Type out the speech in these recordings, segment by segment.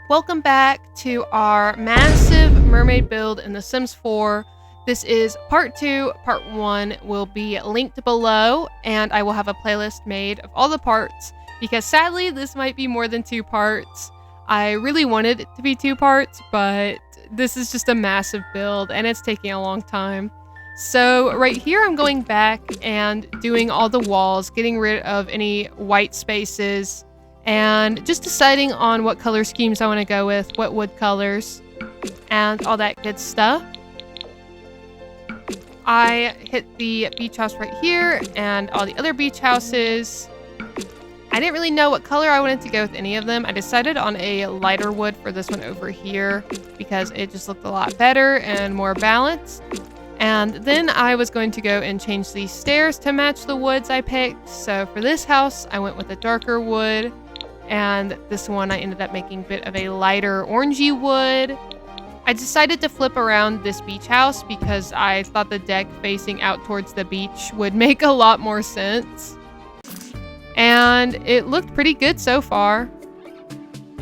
Welcome back to our massive mermaid build in The Sims 4. This is part 2. Part 1 will be linked below, and I will have a playlist made of all the parts, because sadly this might be more than 2 parts. I really wanted it to be 2 parts, but this is just a massive build, and it's taking a long time. So right here I'm going back and doing all the walls, getting rid of any white spaces, and just deciding on what color schemes I want to go with, what wood colors, and all that good stuff. I hit the beach house right here and all the other beach houses. I didn't really know what color I wanted to go with any of them. I decided on a lighter wood for this one over here because it just looked a lot better and more balanced. And then I was going to go and change these stairs to match the woods I picked. So for this house, I went with a darker wood. And this one I ended up making a bit of a lighter orangey wood. I decided to flip around this beach house because I thought the deck facing out towards the beach would make a lot more sense. And it looked pretty good so far.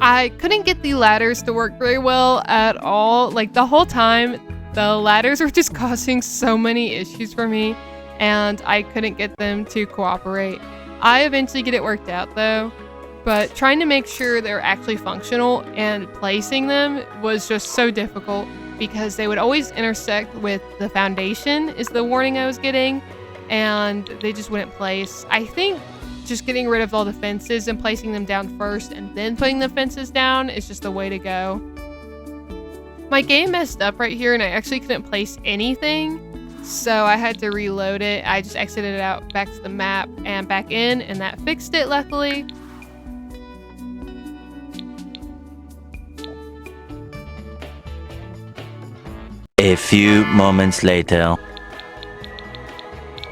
I couldn't get the ladders to work very well at all. Like the whole time, the ladders were just causing so many issues for me and I couldn't get them to cooperate. I eventually get it worked out though. But trying to make sure they're actually functional and placing them was just so difficult because they would always intersect with the foundation is the warning I was getting, and they just wouldn't place. I think just getting rid of all the fences and placing them down first and then putting the fences down is just the way to go. My game messed up right here and I actually couldn't place anything, so I had to reload it. I just exited it out back to the map and back in, and that fixed it luckily. A few moments later.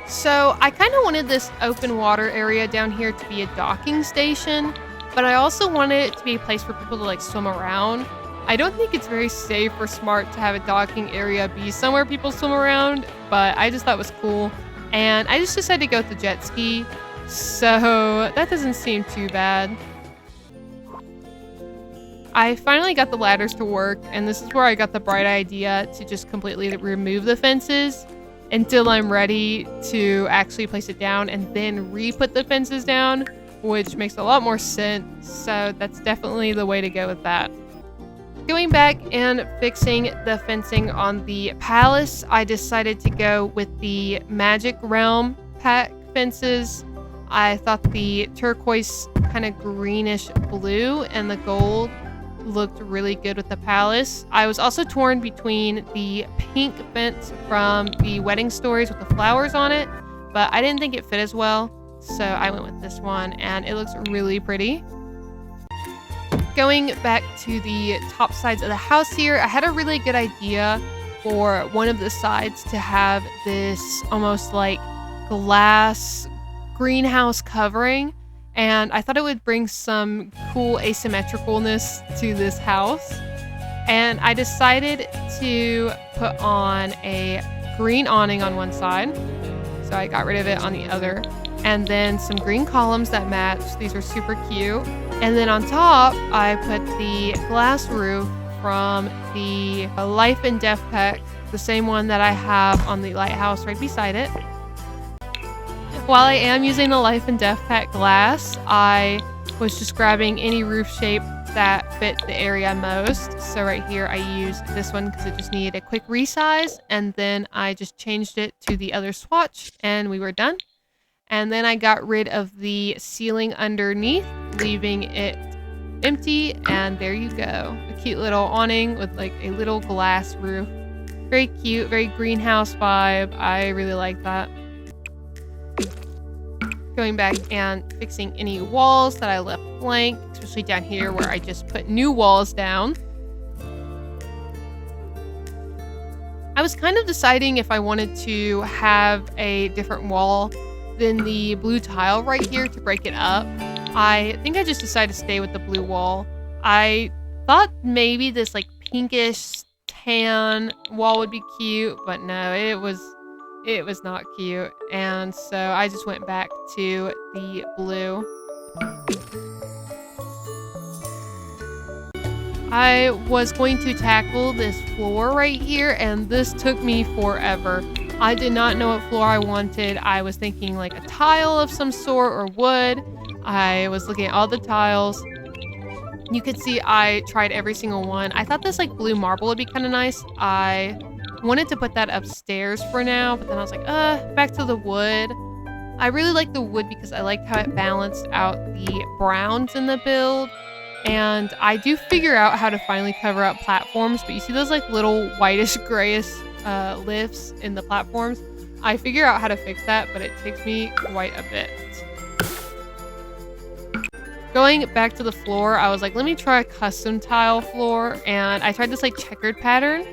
So I kind of wanted this open water area down here to be a docking station, but I also wanted it to be a place for people to like swim around. I don't think it's very safe or smart to have a docking area be somewhere people swim around, but I just thought it was cool. And I just decided to go with the jet ski, so that doesn't seem too bad. I finally got the ladders to work, and this is where I got the bright idea to just completely remove the fences until I'm ready to actually place it down and then re-put the fences down, which makes a lot more sense, so that's definitely the way to go with that. Going back and fixing the fencing on the palace, I decided to go with the Magic Realm pack fences. I thought the turquoise kind of greenish blue and the gold looked really good with the palace. I was also torn between the pink fence from the wedding stories with the flowers on it, but I didn't think it fit as well, so I went with this one and it looks really pretty. Going back to the top sides of the house here, I had a really good idea for one of the sides to have this almost like glass greenhouse covering, and I thought it would bring some cool asymmetricalness to this house. And I decided to put on a green awning on one side, so I got rid of it on the other, and then some green columns that match. These are super cute. And then on top, I put the glass roof from the Life and Death pack, the same one that I have on the lighthouse right beside it. While I am using the Life and Death pack glass, I was just grabbing any roof shape that fit the area most. So right here I used this one because it just needed a quick resize, and then I just changed it to the other swatch and we were done. And then I got rid of the ceiling underneath, leaving it empty, and there you go. A cute little awning with like a little glass roof. Very cute, very greenhouse vibe. I really like that. Going back and fixing any walls that I left blank, especially down here where I just put new walls down. I was kind of deciding if I wanted to have a different wall than the blue tile right here to break it up. I think I just decided to stay with the blue wall. I thought maybe this like pinkish tan wall would be cute, but no, it was not cute, and so I just went back to the blue. I was going to tackle this floor right here, and this took me forever. I did not know what floor I wanted. I was thinking like a tile of some sort or wood. I was looking at all the tiles. You could see I tried every single one. I thought this like blue marble would be kind of nice. I wanted to put that upstairs for now, but then I was like, back to the wood. I really like the wood because I liked how it balanced out the browns in the build. And I do figure out how to finally cover up platforms, but you see those like little whitish grayish lifts in the platforms? I figure out how to fix that, but it takes me quite a bit. Going back to the floor, I was like, let me try a custom tile floor, and I tried this like checkered pattern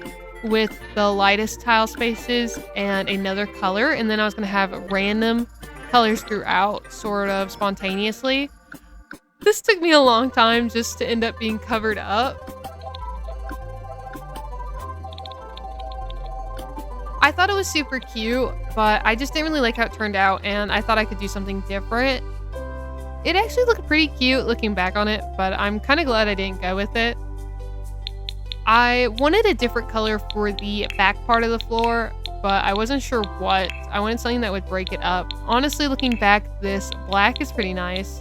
with the lightest tile spaces and another color, and then I was gonna have random colors throughout, sort of spontaneously. This took me a long time just to end up being covered up. I thought it was super cute, but I just didn't really like how it turned out, and I thought I could do something different. It actually looked pretty cute looking back on it, but I'm kind of glad I didn't go with it. I wanted a different color for the back part of the floor, but I wasn't sure what. I wanted something that would break it up. Honestly, looking back, this black is pretty nice.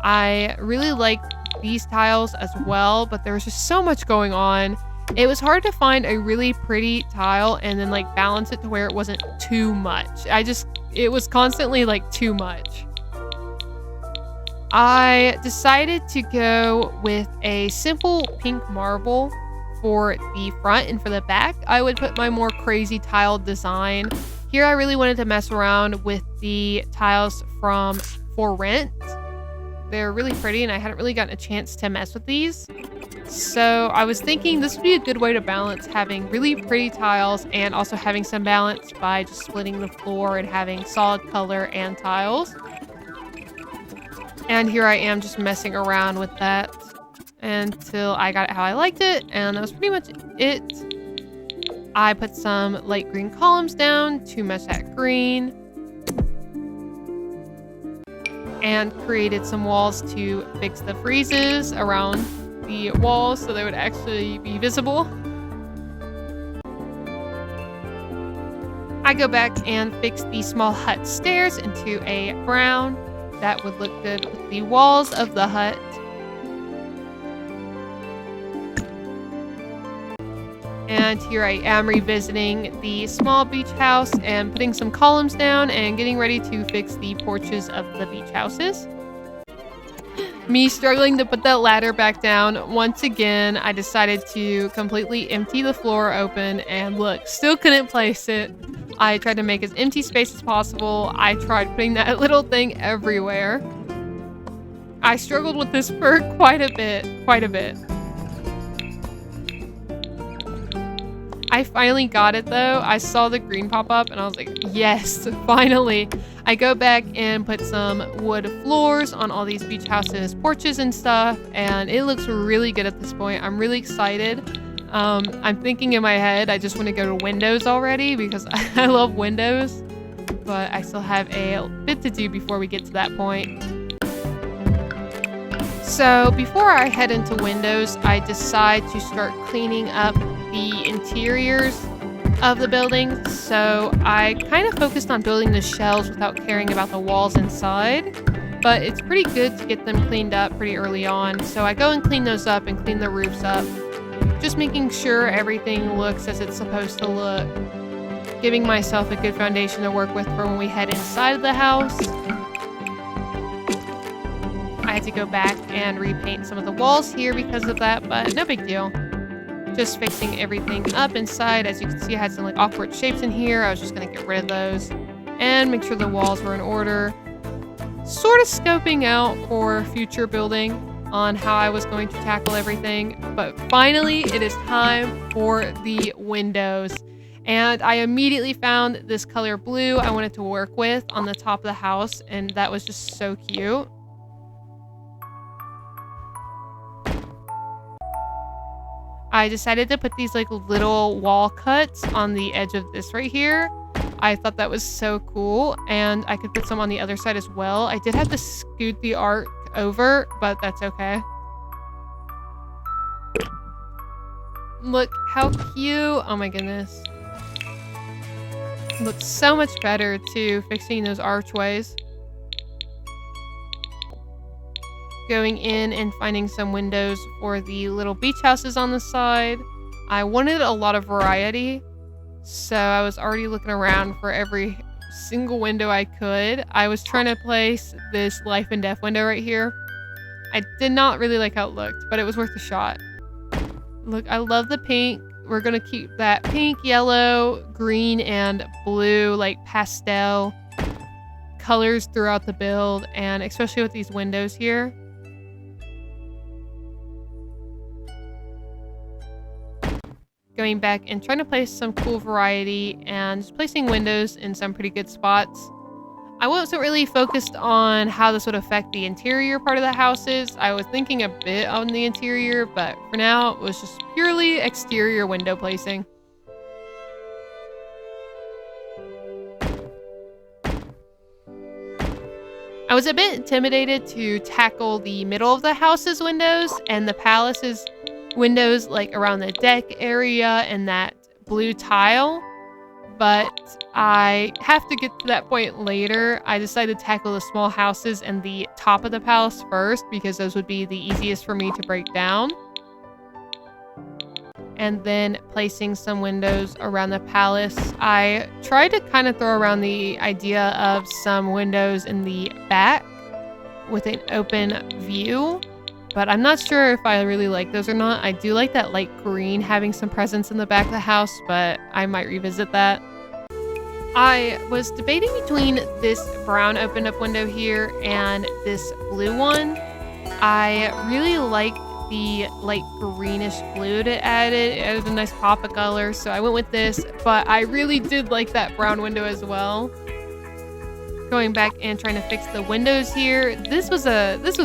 I really like these tiles as well, but there was just so much going on. It was hard to find a really pretty tile and then like balance it to where it wasn't too much. It was constantly like too much. I decided to go with a simple pink marble for the front, and for the back, I would put my more crazy tiled design. Here, I really wanted to mess around with the tiles from For Rent. They're really pretty, and I hadn't really gotten a chance to mess with these. So I was thinking this would be a good way to balance having really pretty tiles and also having some balance by just splitting the floor and having solid color and tiles. And here I am just messing around with that until I got it how I liked it, and that was pretty much it. I put some light green columns down to match that green and created some walls to fix the friezes around the walls so they would actually be visible. I go back and fix the small hut stairs into a brown. That would look good with the walls of the hut. And here I am revisiting the small beach house and putting some columns down and getting ready to fix the porches of the beach houses. Me struggling to put that ladder back down. Once again, I decided to completely empty the floor open, and look, still couldn't place it. I tried to make as empty space as possible. I tried putting that little thing everywhere. I struggled with this for quite a bit. I finally got it though. I saw the green pop up and I was like, yes, finally. I go back and put some wood floors on all these beach houses, porches and stuff, and it looks really good at this point. I'm really excited. I'm thinking in my head, I just want to go to windows already because I love windows, but I still have a bit to do before we get to that point. So before I head into windows, I decide to start cleaning up the interiors of the building. So I kind of focused on building the shells without caring about the walls inside, but it's pretty good to get them cleaned up pretty early on. So I go and clean those up and clean the roofs up, just making sure everything looks as it's supposed to look, giving myself a good foundation to work with for when we head inside of the house. I had to go back and repaint some of the walls here because of that, but no big deal. Just fixing everything up inside. As you can see, I had some like awkward shapes in here. I was just gonna get rid of those and make sure the walls were in order. Sort of scoping out for future building on how I was going to tackle everything. But finally, it is time for the windows. And I immediately found this color blue I wanted to work with on the top of the house, and that was just so cute. I decided to put these like little wall cuts on the edge of this right here. I thought that was so cool, and I could put some on the other side as well. I did have to scoot the arc over, but that's okay. Look how cute. Oh my goodness. Looks so much better too, fixing those archways. Going in and finding some windows for the little beach houses on the side. I wanted a lot of variety, so I was already looking around for every single window I could. I was trying to place this life and death window right here. I did not really like how it looked, but it was worth a shot. Look, I love the pink. We're gonna keep that pink, yellow, green, and blue, like pastel colors throughout the build, and especially with these windows here. Going back and trying to place some cool variety and just placing windows in some pretty good spots. I wasn't really focused on how this would affect the interior part of the houses. I was thinking a bit on the interior, but for now it was just purely exterior window placing. I was a bit intimidated to tackle the middle of the house's windows and the palace's windows, like around the deck area and that blue tile, but I have to get to that point later. I decided to tackle the small houses and the top of the palace first because those would be the easiest for me to break down. And then placing some windows around the palace. I tried to kind of throw around the idea of some windows in the back with an open view, but I'm not sure if I really like those or not. I do like that light green having some presence in the back of the house, but I might revisit that. I was debating between this brown opened up window here and this blue one. I really like the light greenish blue it added. It added a nice pop of color, so I went with this, but I really did like that brown window as well. Going back and trying to fix the windows here. This was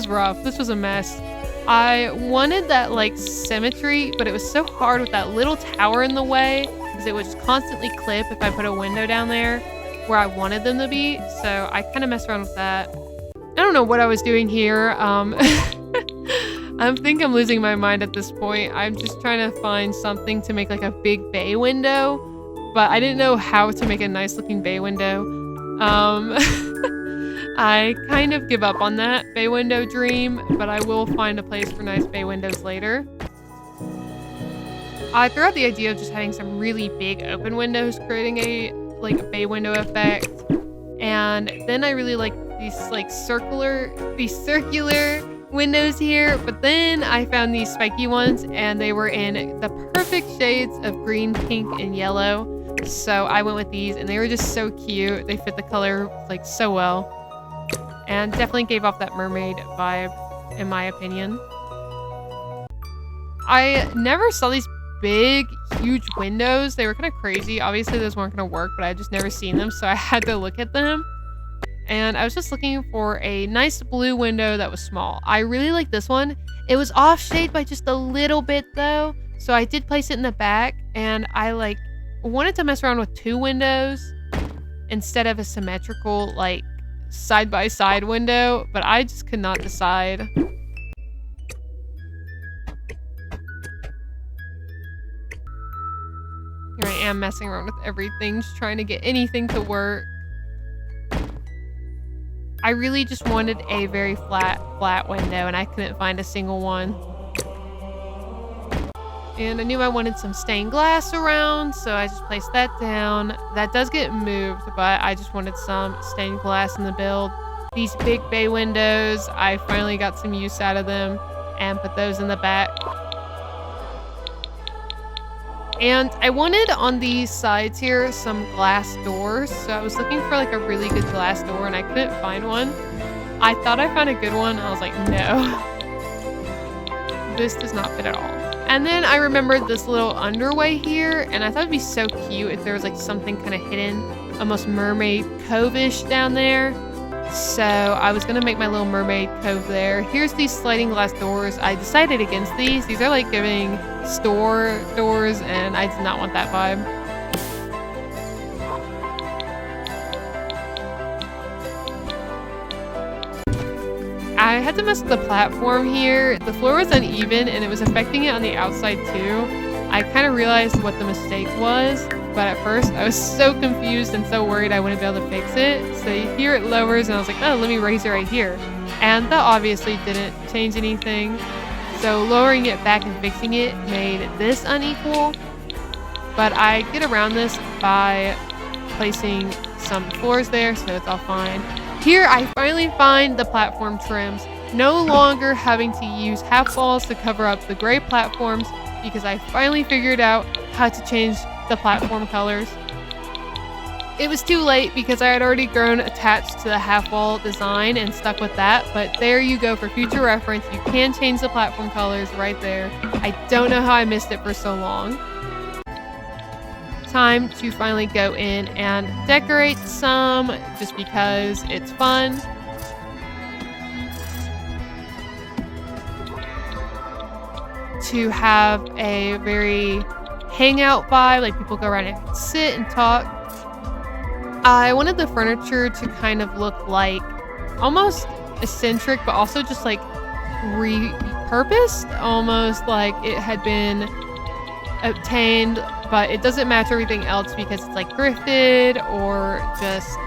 rough. This was a mess. I wanted that like symmetry, but it was so hard with that little tower in the way because it would just constantly clip if I put a window down there where I wanted them to be. So I kind of messed around with that. I don't know what I was doing here. I think I'm losing my mind at this point. I'm just trying to find something to make like a big bay window, but I didn't know how to make a nice looking bay window. I kind of give up on that bay window dream, but I will find a place for nice bay windows later. I threw out the idea of just having some really big open windows, creating a bay window effect. And then I really like these circular windows here, but then I found these spiky ones and they were in the perfect shades of green, pink, and yellow. So I went with these and they were just so cute. They fit the color like so well and definitely gave off that mermaid vibe in my opinion. I never saw these big, huge windows. They were kind of crazy. Obviously those weren't going to work, but I just never seen them, so I had to look at them. And I was just looking for a nice blue window that was small. I really like this one. It was off shade by just a little bit though, so I did place it in the back, and I wanted to mess around with two windows instead of a symmetrical side by side window, but I just could not decide. Here I am messing around with everything, just trying to get anything to work. I really just wanted a very flat window, and I couldn't find a single one. And I knew I wanted some stained glass around, so I just placed that down. That does get moved, but I just wanted some stained glass in the build. These big bay windows, I finally got some use out of them and put those in the back. And I wanted on these sides here some glass doors, so I was looking for a really good glass door and I couldn't find one. I thought I found a good one, and I was like, no. This does not fit at all. And then I remembered this little underway here, and I thought it'd be so cute if there was something kind of hidden, almost mermaid cove-ish down there. So I was gonna make my little mermaid cove there. Here's these sliding glass doors. I decided against these. These are giving store doors, and I did not want that vibe. I had to mess with the platform here. The floor was uneven and it was affecting it on the outside too. I kind of realized what the mistake was, but at first I was so confused and so worried I wouldn't be able to fix it. So here it lowers and I was like, oh, let me raise it right here. And that obviously didn't change anything. So lowering it back and fixing it made this unequal. But I get around this by placing some floors there, so it's all fine. Here I finally find the platform trims. No longer having to use half walls to cover up the gray platforms because I finally figured out how to change the platform colors. It was too late because I had already grown attached to the half wall design and stuck with that, but there you go for future reference. You can change the platform colors right there. I don't know how I missed it for so long. Time to finally go in and decorate some just because it's fun. To have a very hangout vibe, like people go around and sit and talk. I wanted the furniture to kind of look like almost eccentric, but also just like repurposed, almost like it had been obtained, but it doesn't match everything else because it's like thrifted or just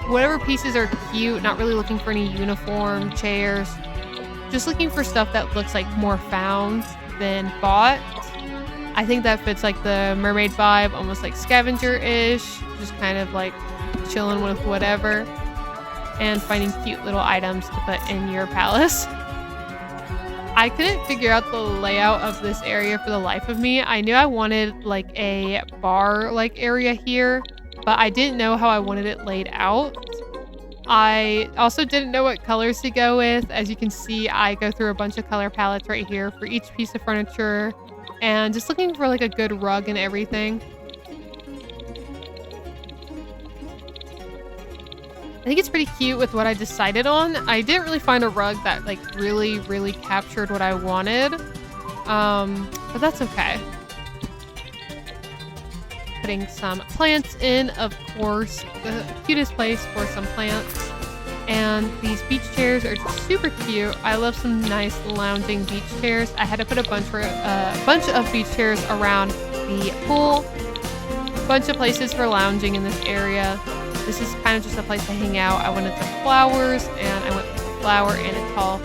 whatever pieces are cute, not really looking for any uniform chairs, just looking for stuff that looks like more found than bought. I think that fits like the mermaid vibe, almost like scavenger-ish, just kind of like chilling with whatever and finding cute little items to put in your palace. I couldn't figure out the layout of this area for the life of me. I knew I wanted like a bar-like area here, but I didn't know how I wanted it laid out. I also didn't know what colors to go with. As you can see, I go through a bunch of color palettes right here for each piece of furniture and just looking for like a good rug and everything. I think it's pretty cute with what I decided on. I didn't really find a rug that like really captured what I wanted, but that's okay. Putting some plants in, of course, the cutest place for some plants. And these beach chairs are just super cute. I love some nice lounging beach chairs. I had to put a bunch of beach chairs around the pool. Bunch of places for lounging in this area. This is kind of just a place to hang out. I wanted the flowers, and I went with a flower and a tall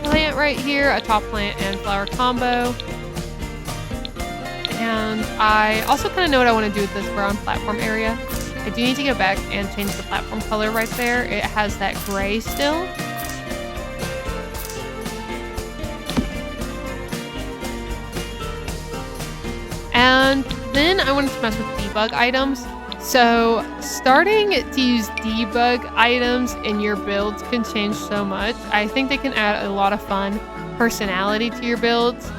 plant right here, a tall plant and flower combo. And I also kind of know what I want to do with this brown platform area. I do need to go back and change the platform color right there. It has that gray still. And then I wanted to mess with debug items. So starting to use debug items in your builds can change so much. I think they can add a lot of fun personality to your builds.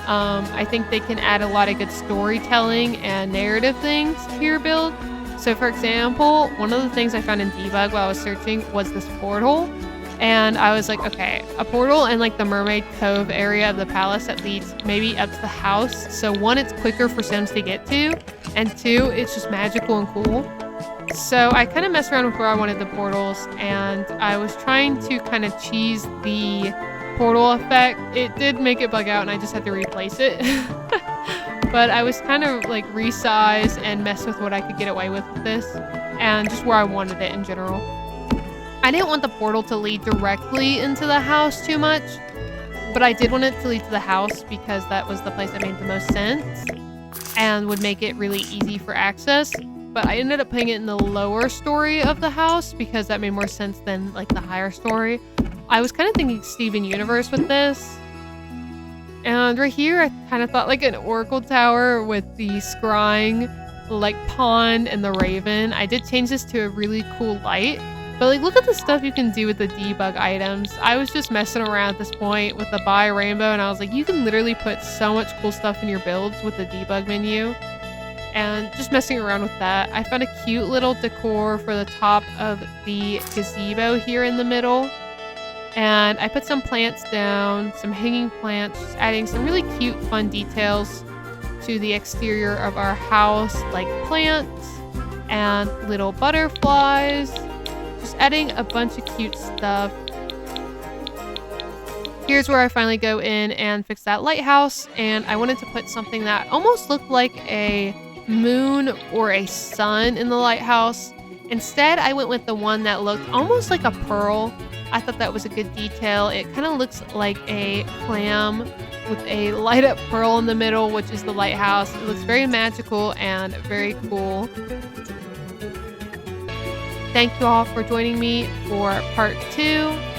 I think they can add a lot of good storytelling and narrative things to your build. So for example, one of the things I found in debug while I was searching was this portal. And I was like, okay, a portal in like the Mermaid Cove area of the palace that leads maybe up to the house. So one, it's quicker for Sims to get to, and two, it's just magical and cool. So I kind of messed around with where I wanted the portals, and I was trying to kind of cheese the portal effect. It did make it bug out, and I just had to replace it. But I was kind of like resize and mess with what I could get away with this, and just where I wanted it in general. I didn't want the portal to lead directly into the house too much, but I did want it to lead to the house because that was the place that made the most sense and would make it really easy for access. But I ended up putting it in the lower story of the house because that made more sense than like the higher story. I was kind of thinking Steven Universe with this. And right here, I kind of thought like an oracle tower with the scrying like pond and the raven. I did change this to a really cool light. But like, look at the stuff you can do with the debug items. I was just messing around at this point with the buy rainbow, and I was like, you can literally put so much cool stuff in your builds with the debug menu. And just messing around with that. I found a cute little decor for the top of the gazebo here in the middle. And I put some plants down, some hanging plants, just adding some really cute, fun details to the exterior of our house, like plants and little butterflies. Just adding a bunch of cute stuff. Here's where I finally go in and fix that lighthouse, and I wanted to put something that almost looked like a moon or a sun in the lighthouse. Instead, I went with the one that looked almost like a pearl. I thought that was a good detail. It kind of looks like a clam with a light up pearl in the middle, which is the lighthouse. It looks very magical and very cool. Thank you all for joining me for part 2.